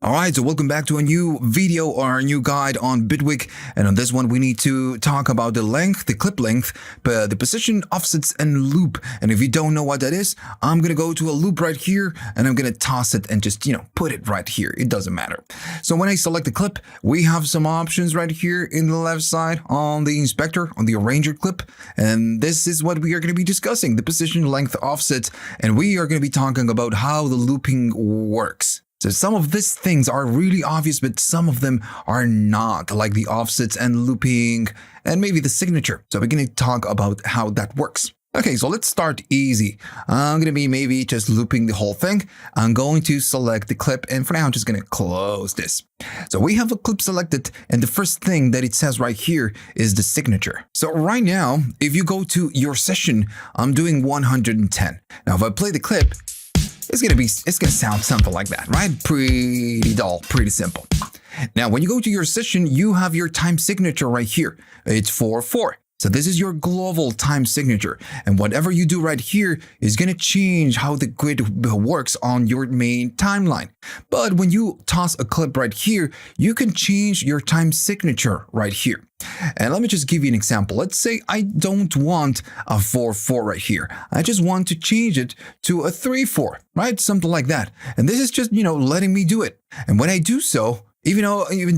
Alright, so welcome back to a new video or a new guide on Bitwig, and on this one we need to talk about the length, the clip length, the position, offsets, and loop. And if you don't know what that is, I'm gonna go to a loop right here and I'm gonna toss it and just, put it right here. It doesn't matter. So when I select the clip, we have some options right here in the left side on the inspector, on the arranger clip, and this is what we are gonna be discussing, the position, length, offset, and we are gonna be talking about how the looping works. So some of these things are really obvious, but some of them are not, like the offsets and looping and maybe the signature. So we're going to talk about how that works. Okay, so let's start easy. I'm going to be maybe just looping the whole thing. I'm going to select the clip, and for now I'm just going to close this. So we have a clip selected, and the first thing that it says right here is the signature. So right now, if you go to your session, I'm doing 110. Now if I play the clip, it's gonna sound something like that, right? Pretty dull, pretty simple. Now, when you go to your session, you have your time signature right here. It's 4/4. So this is your global time signature. And whatever you do right here is going to change how the grid works on your main timeline. But when you toss a clip right here, you can change your time signature right here. And let me just give you an example. Let's say I don't want a 4/4 right here. I just want to change it to a 3/4, right? Something like that. And this is just, letting me do it. And when I do so, even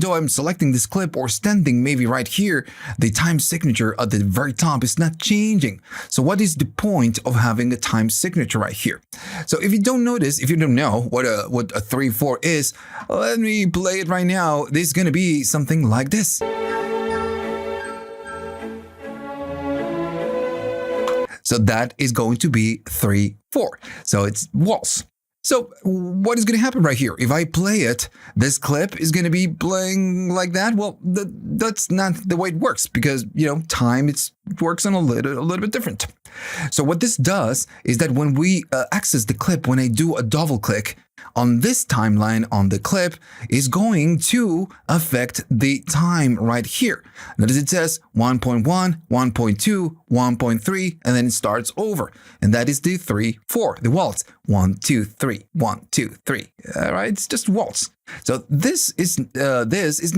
though I'm selecting this clip or standing maybe right here, the time signature at the very top is not changing. So what is the point of having a time signature right here? So if you don't know what a 3/4 is, let me play it right now. This is going to be something like this. So that is going to be 3/4. So it's waltz. So what is going to happen right here? If I play it, this clip is going to be playing like that. Well, that's not the way it works because, time works on a little bit different. So what this does is that when we access the clip, when I do a double click on this timeline on the clip, is going to affect the time right here. Notice it says 1.1, 1.2, 1.3, and then it starts over. And that is the 3/4, the waltz. 1, 2, 3, 1, 2, 3. All right, it's just waltz. So this is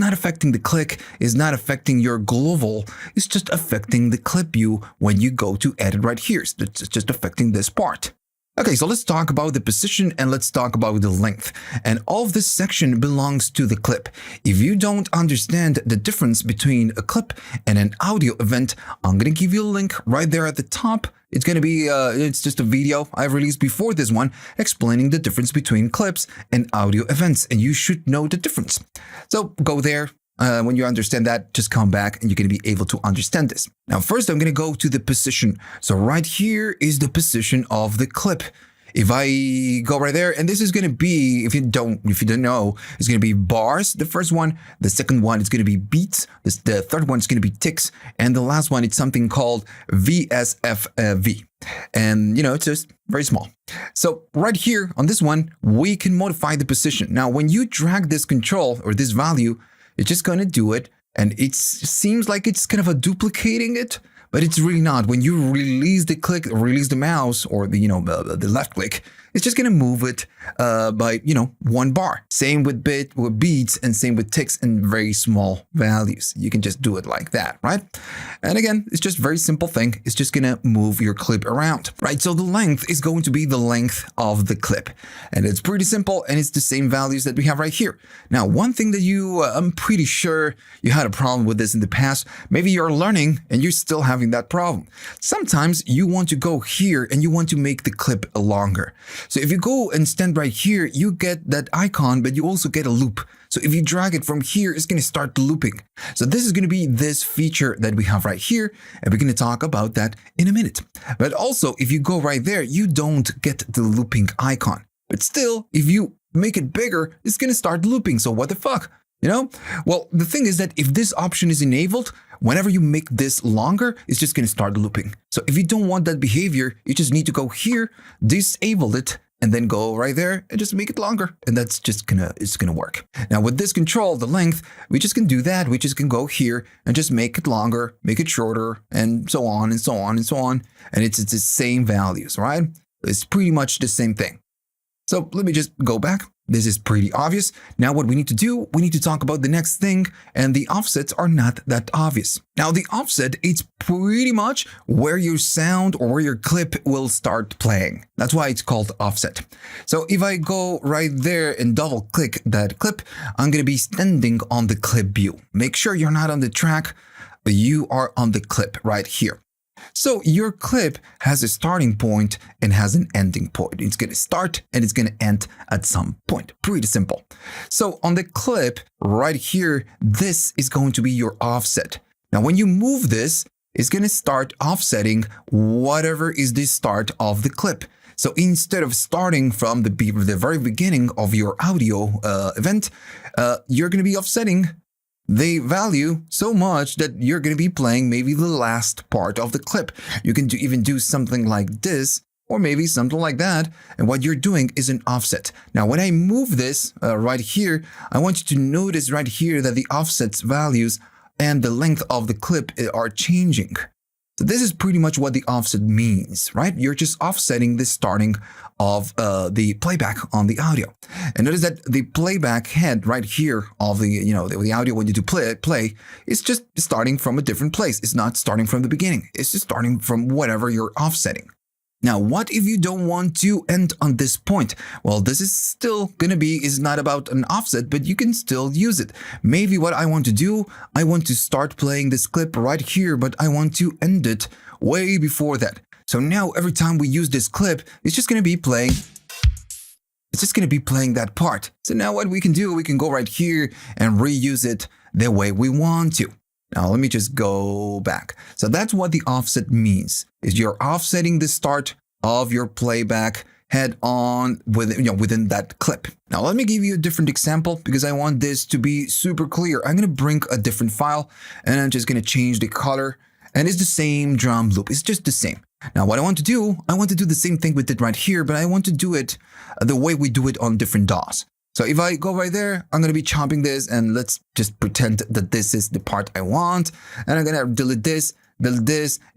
not affecting the click, is not affecting your global, it's just affecting the clip view when you go to edit right here. So it's just affecting this part. Okay, so let's talk about the position and let's talk about the length. And all of this section belongs to the clip. If you don't understand the difference between a clip and an audio event, I'm going to give you a link right there at the top. It's going to be, it's just a video I've released before this one explaining the difference between clips and audio events. And you should know the difference. So go there. When you understand that, just come back and you're going to be able to understand this. Now, first, I'm going to go to the position. So right here is the position of the clip. If I go right there, and this is going to be, if you don't know, it's going to be bars, the first one. The second one is going to be beats. The third one is going to be ticks. And the last one, it's something called VSFV. And, it's just very small. So right here on this one, we can modify the position. Now, when you drag this control or this value, it's just going to do it, and it seems like it's kind of a duplicating it, but it's really not. When you release the click, or release the mouse, or the left click, it's just going to move it by 1 bar. Same with beats, and same with ticks and very small values. You can just do it like that, right? And again, it's just a very simple thing. It's just going to move your clip around, right? So the length is going to be the length of the clip, and it's pretty simple, and it's the same values that we have right here. Now, one thing that I'm pretty sure you had a problem with this in the past. Maybe you're learning and you're still having that problem. Sometimes you want to go here and you want to make the clip longer. So if you go and stand right here, you get that icon, but you also get a loop. So if you drag it from here, it's going to start looping. So this is going to be this feature that we have right here, and we're going to talk about that in a minute. But also, if you go right there, you don't get the looping icon. But still, if you make it bigger, it's going to start looping. So what the fuck? Well, the thing is that if this option is enabled, whenever you make this longer, it's just going to start looping. So if you don't want that behavior, you just need to go here, disable it, and then go right there and just make it longer. And that's just it's gonna work. Now with this control, the length, we just can do that. We just can go here and just make it longer, make it shorter, and so on and so on and so on. And it's the same values, right? It's pretty much the same thing. So let me just go back. This is pretty obvious. Now what we need to do, we need to talk about the next thing, and the offsets are not that obvious. Now the offset, it's pretty much where your sound or where your clip will start playing. That's why it's called offset. So if I go right there and double click that clip, I'm going to be standing on the clip view. Make sure you're not on the track, but you are on the clip right here. So your clip has a starting point and has an ending point. It's going to start and it's going to end at some point. Pretty simple. So on the clip right here, this is going to be your offset. Now, when you move this, it's going to start offsetting whatever is the start of the clip. So instead of starting from the very beginning of your audio event, you're going to be offsetting the value so much that you're going to be playing maybe the last part of the clip. You can even do something like this or maybe something like that. And what you're doing is an offset. Now, when I move this right here, I want you to notice right here that the offset's values and the length of the clip are changing. So this is pretty much what the offset means, right? You're just offsetting the starting of the playback on the audio. And notice that the playback head right here of the audio when you do play is just starting from a different place. It's not starting from the beginning. It's just starting from whatever you're offsetting. Now, what if you don't want to end on this point? Well, this is still going to is not about an offset, but you can still use it. Maybe what I want to do, I want to start playing this clip right here, but I want to end it way before that. So now every time we use this clip, it's just going to be playing. It's just going to be playing that part. So now what we can do, we can go right here and reuse it the way we want to. Now, let me just go back. So that's what the offset means, is you're offsetting the start of your playback head on within that clip. Now, let me give you a different example because I want this to be super clear. I'm going to bring a different file and I'm just going to change the color. And it's the same drum loop. It's just the same. Now, what I want to do the same thing we did right here, but I want to do it the way we do it on different DAWs. So if I go right there, I'm going to be chopping this and let's just pretend that this is the part I want. And I'm going to delete this,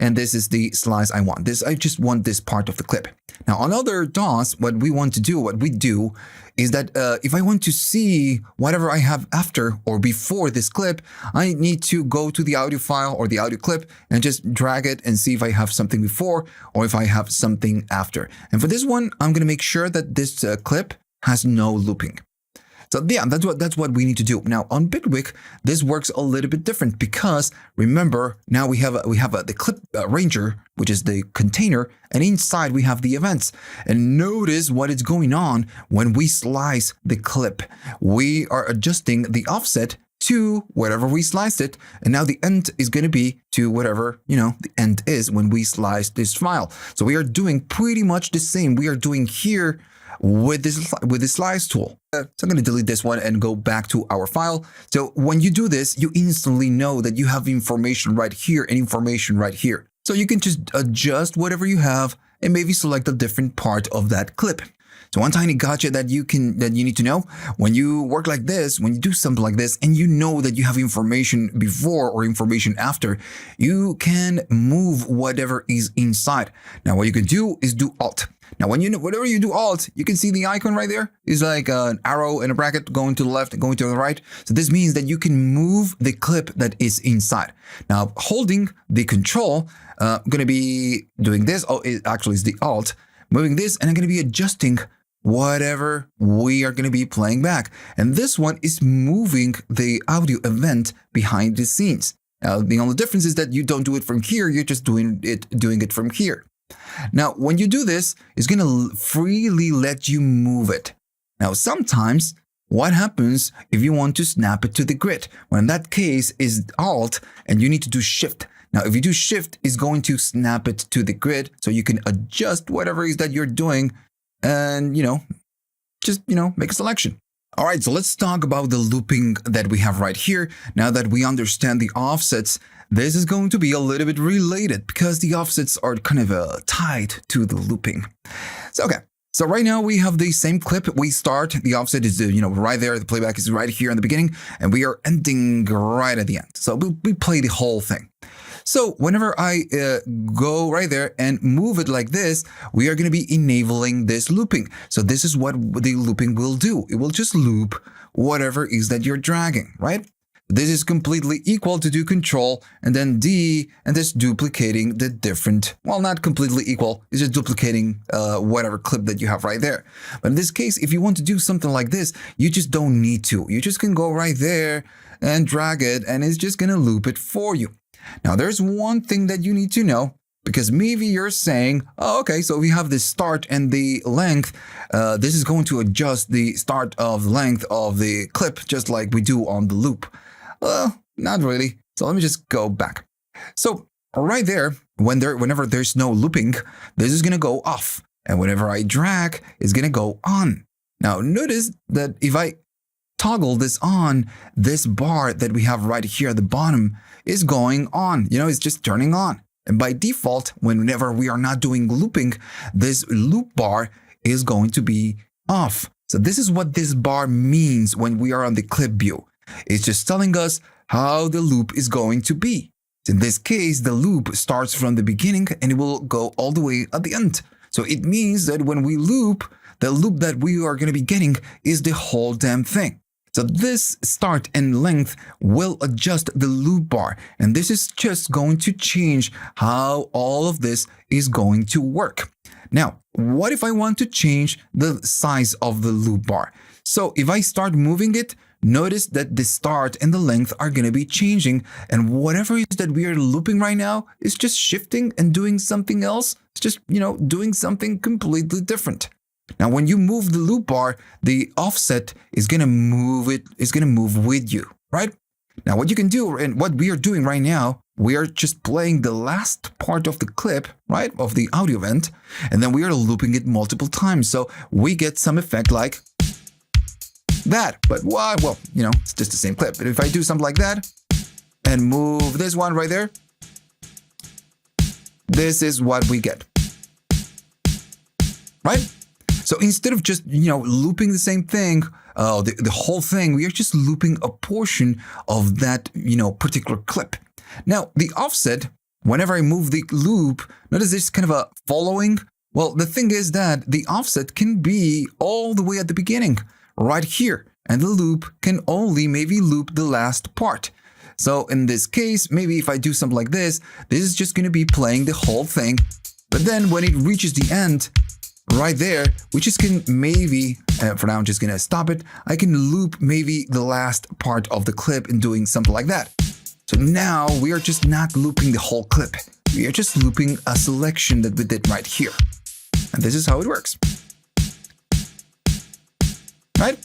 and this is the slice I want. I just want this part of the clip. Now on other DAWs, what we do is that if I want to see whatever I have after or before this clip, I need to go to the audio file or the audio clip and just drag it and see if I have something before or if I have something after. And for this one, I'm going to make sure that this clip has no looping. So yeah, that's what we need to do. Now on Bitwig, this works a little bit different because remember now we have the clip ranger, which is the container, and inside we have the events. And notice what is going on when we slice the clip. We are adjusting the offset to whatever we sliced it, and now the end is going to be to whatever the end is when we slice this file. So we are doing pretty much the same. We are doing here with this slice tool. So I'm going to delete this one and go back to our file. So when you do this, you instantly know that you have information right here and information right here. So you can just adjust whatever you have and maybe select a different part of that clip. So one tiny gotcha that you need to know, when you work like this, when you do something like this, and you know that you have information before or information after, you can move whatever is inside. Now, what you can do is do Alt. Now, whenever you do Alt, you can see the icon right there is like an arrow and a bracket going to the left and going to the right. So this means that you can move the clip that is inside. Now, holding the Control, I'm going to be doing this. Oh, it actually is the Alt. Moving this, and I'm going to be adjusting whatever we are going to be playing back. And this one is moving the audio event behind the scenes. Now, the only difference is that you don't do it from here. You're just doing it from here. Now, when you do this, it's going to freely let you move it. Now, sometimes what happens if you want to snap it to the grid? Well, in that case is Alt, and you need to do Shift. Now, if you do Shift, it's going to snap it to the grid, so you can adjust whatever it is that you're doing and, just, make a selection. All right, so let's talk about the looping that we have right here. Now that we understand the offsets, this is going to be a little bit related because the offsets are kind of tied to the looping. So right now we have the same clip. We start, the offset is, right there. The playback is right here in the beginning, and we are ending right at the end. So we play the whole thing. So whenever I go right there and move it like this, we are going to be enabling this looping. So this is what the looping will do. It will just loop whatever is that you're dragging, right? This is completely equal to do control and then D and just duplicating the different, well, not completely equal. It's just duplicating whatever clip that you have right there. But in this case, if you want to do something like this, you just don't need to. You just can go right there and drag it and it's just going to loop it for you. Now, there's one thing that you need to know, because maybe you're saying, oh, okay, so we have the start and the length. This is going to adjust the start of the length of the clip, just like we do on the loop. Well, not really. So let me just go back. So right there, whenever there's no looping, this is going to go off. And whenever I drag, it's going to go on. Now, notice that if I toggle this on, this bar that we have right here at the bottom is going on. It's just turning on. And by default, whenever we are not doing looping, this loop bar is going to be off. So this is what this bar means when we are on the clip view. It's just telling us how the loop is going to be. In this case, the loop starts from the beginning and it will go all the way at the end. So it means that when we loop, the loop that we are going to be getting is the whole damn thing. So this start and length will adjust the loop bar, and this is just going to change how all of this is going to work. Now, what if I want to change the size of the loop bar? So if I start moving it, notice that the start and the length are going to be changing, and whatever it is that we are looping right now is just shifting and doing something else. It's just, doing something completely different. Now, when you move the loop bar, the offset is going to move with you, right? Now, what you can do, and what we are doing right now, we are just playing the last part of the clip, right, of the audio event, and then we are looping it multiple times. So we get some effect like that. But why? Well, it's just the same clip. But if I do something like that and move this one right there, this is what we get, right? So instead of just, looping the same thing, the whole thing, we are just looping a portion of that, particular clip. Now, the offset, whenever I move the loop, notice this kind of a following. Well, the thing is that the offset can be all the way at the beginning, right here. And the loop can only maybe loop the last part. So in this case, maybe if I do something like this is just going to be playing the whole thing. But then when it reaches the end, right there, we just can maybe, for now I'm just going to stop it, I can loop maybe the last part of the clip and doing something like that. So now we are just not looping the whole clip. We are just looping a selection that we did right here. And this is how it works. Right?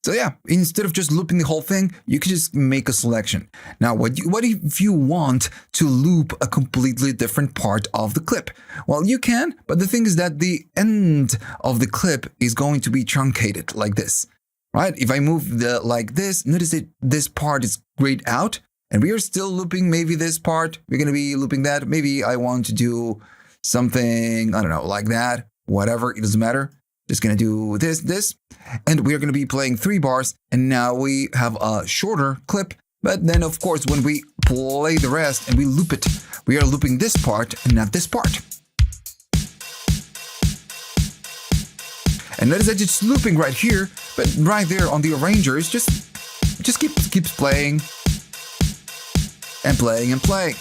So yeah, instead of just looping the whole thing, you can just make a selection. Now, what if you want to loop a completely different part of the clip? Well, you can, but the thing is that the end of the clip is going to be truncated like this, right? If I move like this, notice that this part is grayed out, and we are still looping maybe this part. We're going to be looping that. Maybe I want to do something, I don't know, like that, whatever, it doesn't matter. Just going to do this, and we are going to be playing 3 bars, and now we have a shorter clip. But then, of course, when we play the rest and we loop it, we are looping this part and not this part. And notice that it's looping right here, but right there on the arranger, it's just keeps playing and playing and playing.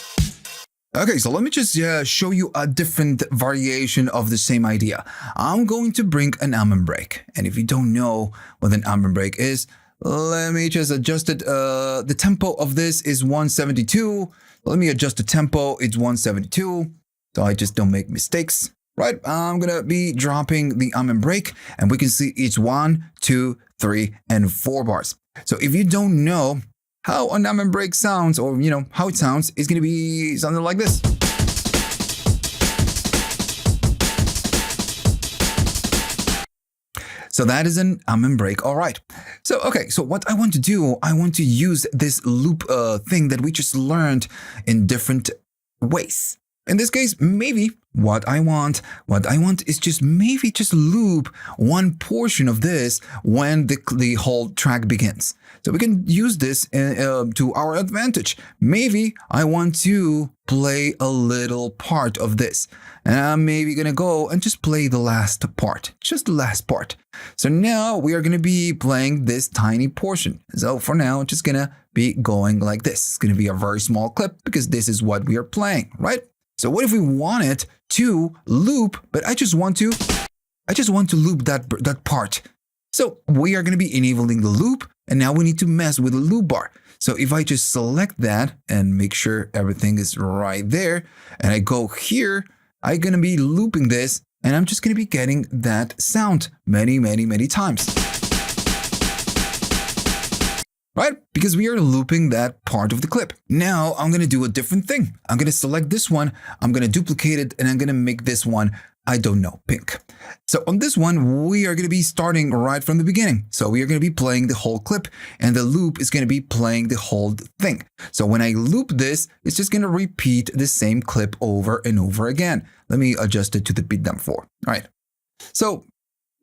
Okay, so let me just show you a different variation of the same idea. I'm going to bring an album break. And if you don't know what an album break is, let me just adjust it. The tempo of this is 172. Let me adjust the tempo. It's 172. So I just don't make mistakes. Right, I'm going to be dropping the album break. And we can see it's 1, 2, 3, and 4 bars. So if you don't know how an album break sounds, or how it sounds, is going to be something like this. So that is an album break. All right. So, okay. So what I want to do, I want to use this loop thing that we just learned in different ways. in this case, maybe what I want is just maybe just loop one portion of this when the whole track begins. So we can use this to our advantage. Maybe I want to play a little part of this. And I'm maybe going to go and just play the last part, just the last part. So now we are going to be playing this tiny portion. So for now, just going to be going like this. It's going to be a very small clip because this is what we are playing, right? So what if we want it to loop, but I just want to loop that part. So we are going to be enabling the loop, and now we need to mess with the loop bar. So if I just select that and make sure everything is right there, and I go here, I'm going to be looping this, and I'm just going to be getting that sound many, many, many times. Right? Because we are looping that part of the clip. Now I'm going to do a different thing. I'm going to select this one, I'm going to duplicate it, and I'm going to make this one, I don't know, pink. So on this one, we are going to be starting right from the beginning. So we are going to be playing the whole clip, and the loop is going to be playing the whole thing. So when I loop this, it's just going to repeat the same clip over and over again. Let me adjust it to the beat down 4. All right. So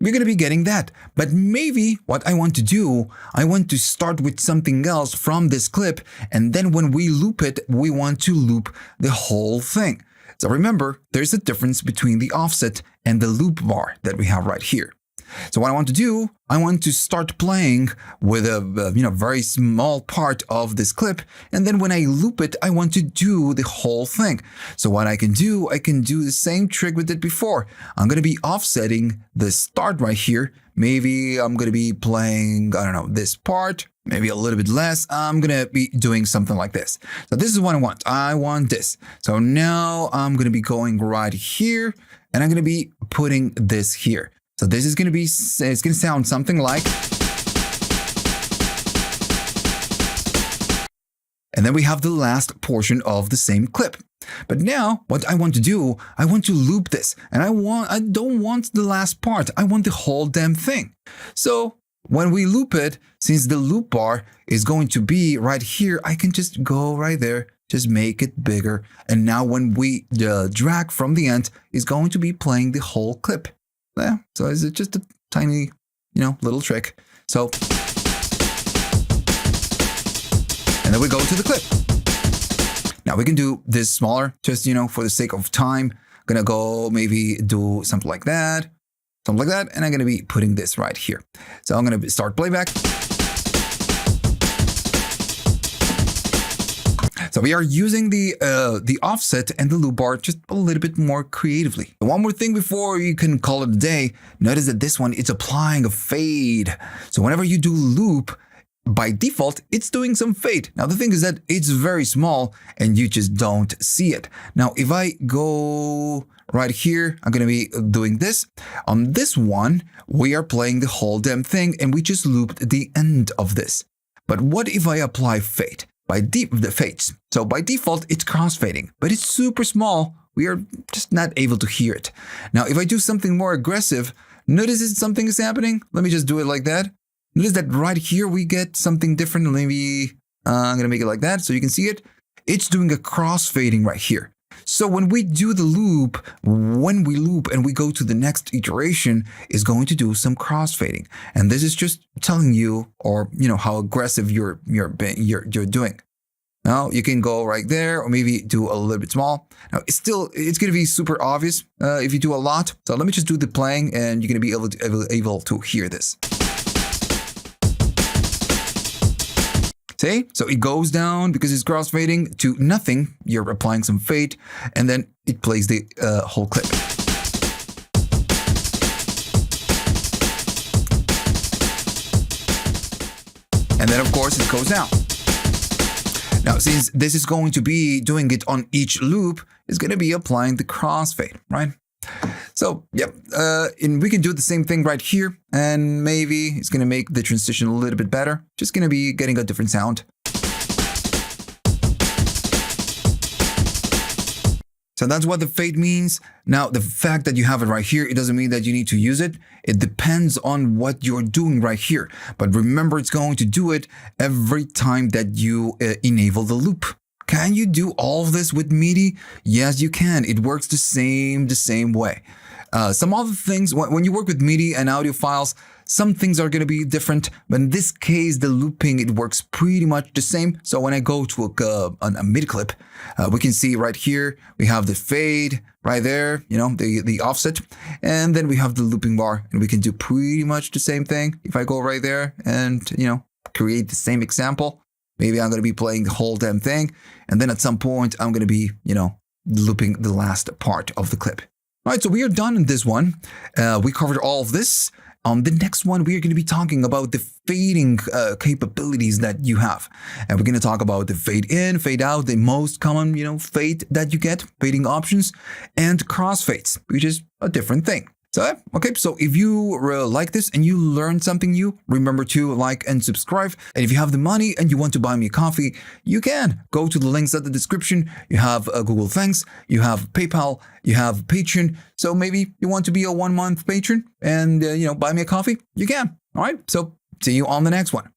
we're going to be getting that. But maybe what I want to do, I want to start with something else from this clip. And then when we loop it, we want to loop the whole thing. So remember, there's a difference between the offset and the loop bar that we have right here. So what I want to do, I want to start playing with a very small part of this clip, and then when I loop it, I want to do the whole thing. So what I can do the same trick we did before. I'm going to be offsetting the start right here. Maybe I'm going to be playing, I don't know, this part, maybe a little bit less. I'm going to be doing something like this. So this is what I want. I want this. So now I'm going to be going right here, and I'm going to be putting this here. So this is going to be, it's going to sound something like, and then we have the last portion of the same clip. But now what I want to do, I want to loop this, and I don't want the last part. I want the whole damn thing. So when we loop it, since the loop bar is going to be right here, I can just go right there, just make it bigger. And now when we drag from the end, it's going to be playing the whole clip. Yeah, so it's just a tiny, little trick. So, and then we go to the clip. Now we can do this smaller, just, for the sake of time. I'm going to go maybe do something like that, and I'm going to be putting this right here. So I'm going to start playback. So we are using the offset and the loop bar just a little bit more creatively. One more thing before you can call it a day, notice that this one, it's applying a fade. So whenever you do loop, by default, it's doing some fade. Now the thing is that it's very small and you just don't see it. Now if I go right here, I'm going to be doing this. On this one, we are playing the whole damn thing and we just looped the end of this. But what if I apply fade? The fades. So by default, it's crossfading, but it's super small. We are just not able to hear it. Now, if I do something more aggressive, notice that something is happening. Let me just do it like that. Notice that right here, we get something different. Maybe I'm going to make it like that so you can see it. It's doing a crossfading right here. So when we do the loop, when we loop and we go to the next iteration, is going to do some crossfading. And this is just telling you, or how aggressive you're doing. Now you can go right there, or maybe do a little bit small. Now it's going to be super obvious if you do a lot. So let me just do the playing, and you're going to be able to hear this. See? So it goes down because it's crossfading to nothing. You're applying some fade, and then it plays the whole clip. And then, of course, it goes down. Now, since this is going to be doing it on each loop, it's going to be applying the crossfade, right? So, yep, and we can do the same thing right here, and maybe it's going to make the transition a little bit better. Just going to be getting a different sound. So that's what the fade means. Now, the fact that you have it right here, it doesn't mean that you need to use it. It depends on what you're doing right here. But remember, it's going to do it every time that you enable the loop. can you do all of this with MIDI? Yes, you can. It works the same way. Some other things, when you work with MIDI and audio files, some things are going to be different. But in this case, the looping, it works pretty much the same. So when I go to a MIDI clip, we can see right here, we have the fade right there, the offset. And then we have the looping bar, and we can do pretty much the same thing. If I go right there and, create the same example, maybe I'm going to be playing the whole damn thing. And then at some point, I'm going to be, looping the last part of the clip. All right, so we are done in this one. We covered all of this. On the next one, we are going to be talking about the fading capabilities that you have. And we're going to talk about the fade in, fade out, the most common, fade that you get, fading options, and crossfades, which is a different thing. So, okay, so if you like this and you learned something new, remember to like and subscribe. And if you have the money and you want to buy me a coffee, you can go to the links at the description. You have Google Thanks, you have PayPal, you have Patreon. So maybe you want to be a 1-month patron and, buy me a coffee, you can. All right, so see you on the next one.